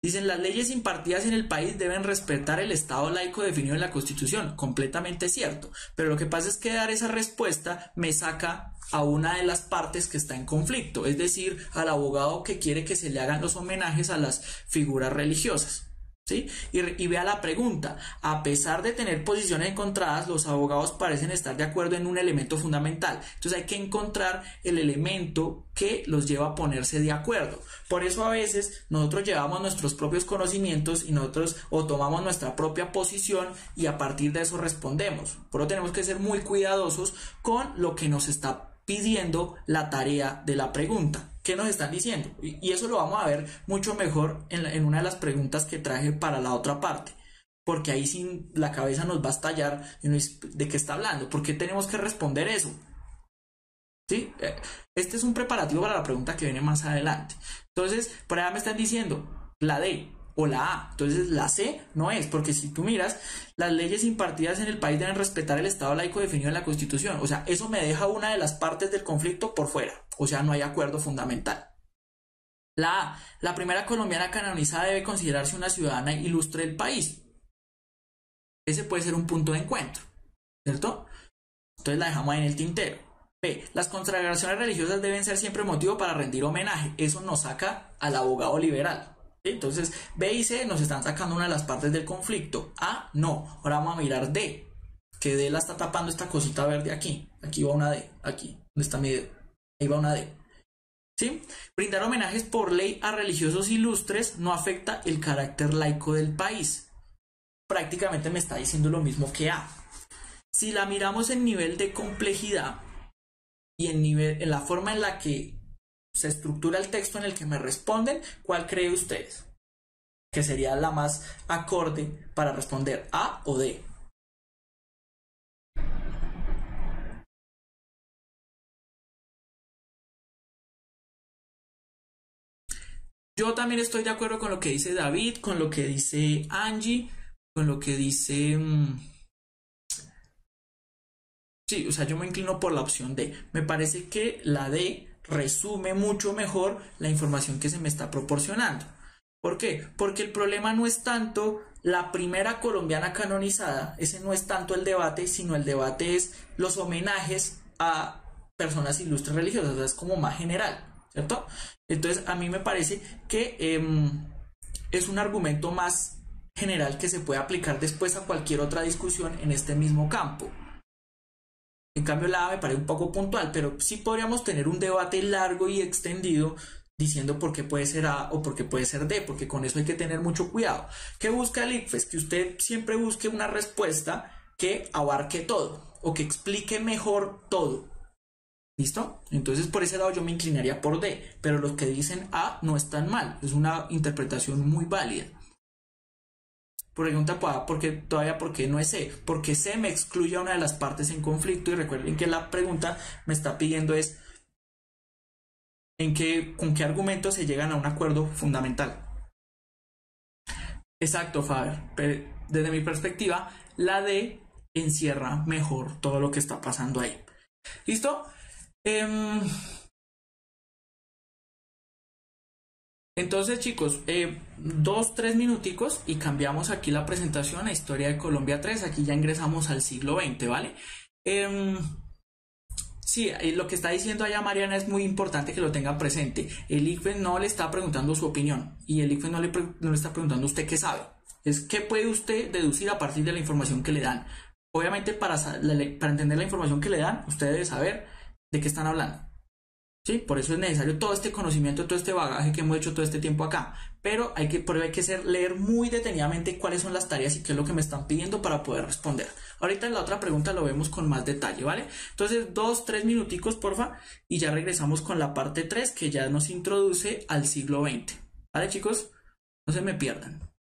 Dicen, las leyes impartidas en el país deben respetar el Estado laico definido en la Constitución. Completamente cierto. Pero lo que pasa es que dar esa respuesta me saca a una de las partes que está en conflicto, es decir, al abogado que quiere que se le hagan los homenajes a las figuras religiosas. ¿Sí? Y vea la pregunta, a pesar de tener posiciones encontradas, los abogados parecen estar de acuerdo en un elemento fundamental. Entonces hay que encontrar el elemento que los lleva a ponerse de acuerdo. Por eso a veces nosotros llevamos nuestros propios conocimientos y nosotros o tomamos nuestra propia posición y a partir de eso respondemos. Por eso tenemos que ser muy cuidadosos con lo que nos está pidiendo la tarea de la pregunta. ¿Qué nos están diciendo? Y eso lo vamos a ver mucho mejor en una de las preguntas que traje para la otra parte. Porque ahí sin la cabeza nos va a estallar de qué está hablando. ¿Por qué tenemos que responder eso? ¿Sí? Este es un preparativo para la pregunta que viene más adelante. Entonces, por allá me están diciendo la D o la A. Entonces la C no es, porque si tú miras, las leyes impartidas en el país deben respetar el Estado laico definido en la Constitución. O sea, eso me deja una de las partes del conflicto por fuera. O sea, no hay acuerdo fundamental. La A, la primera colombiana canonizada debe considerarse una ciudadana ilustre del país. Ese puede ser un punto de encuentro, ¿cierto? Entonces la dejamos ahí en el tintero. B, las consagraciones religiosas deben ser siempre motivo para rendir homenaje. Eso nos saca al abogado liberal. Entonces, B y C nos están sacando una de las partes del conflicto. A, no. Ahora vamos a mirar D, que D la está tapando esta cosita verde aquí. Aquí va una D, aquí, ¿dónde está mi dedo? Ahí va una D. ¿Sí? Brindar homenajes por ley a religiosos ilustres no afecta el carácter laico del país. Prácticamente me está diciendo lo mismo que A. Si la miramos en nivel de complejidad y en la forma en la que se estructura el texto en el que me responden, ¿cuál cree ustedes que sería la más acorde para responder, A o D? Yo también estoy de acuerdo con lo que dice David, con lo que dice Angie, con lo que dice... Sí, o sea, yo me inclino por la opción D. Me parece que la D resume mucho mejor la información que se me está proporcionando. ¿Por qué? Porque el problema no es tanto la primera colombiana canonizada, ese no es tanto el debate, sino el debate es los homenajes a personas ilustres religiosas, o sea, es como más general, ¿cierto? Entonces, a mí me parece que es un argumento más general que se puede aplicar después a cualquier otra discusión en este mismo campo. En cambio, la A me parece un poco puntual, pero sí podríamos tener un debate largo y extendido diciendo por qué puede ser A o por qué puede ser D, porque con eso hay que tener mucho cuidado. ¿Qué busca el ICFES? Que usted siempre busque una respuesta que abarque todo o que explique mejor todo. ¿Listo? Entonces por ese lado yo me inclinaría por D, pero los que dicen A no están mal, es una interpretación muy válida. Pregunta para porque todavía porque no es C, porque C me excluye a una de las partes en conflicto y recuerden que la pregunta me está pidiendo es con qué argumentos se llegan a un acuerdo fundamental. Exacto, Faber, pero desde mi perspectiva la D encierra mejor todo lo que está pasando ahí. ¿Listo? Entonces, chicos, 2-3 minuticos y cambiamos aquí la presentación a Historia de Colombia 3. Aquí ya ingresamos al siglo XX, ¿vale? Sí, lo que está diciendo allá Mariana es muy importante que lo tengan presente. El ICFES no le está preguntando su opinión y el ICFES no le está preguntando a usted qué sabe. Es qué puede usted deducir a partir de la información que le dan. Obviamente, para entender la información que le dan, usted debe saber de qué están hablando. ¿Sí? Por eso es necesario todo este conocimiento, todo este bagaje que hemos hecho todo este tiempo acá. Pero hay que leer muy detenidamente cuáles son las tareas y qué es lo que me están pidiendo para poder responder. Ahorita en la otra pregunta lo vemos con más detalle, ¿vale? Entonces, 2-3 minuticos, porfa, y ya regresamos con la parte 3 que ya nos introduce al siglo XX. ¿Vale, chicos? No se me pierdan.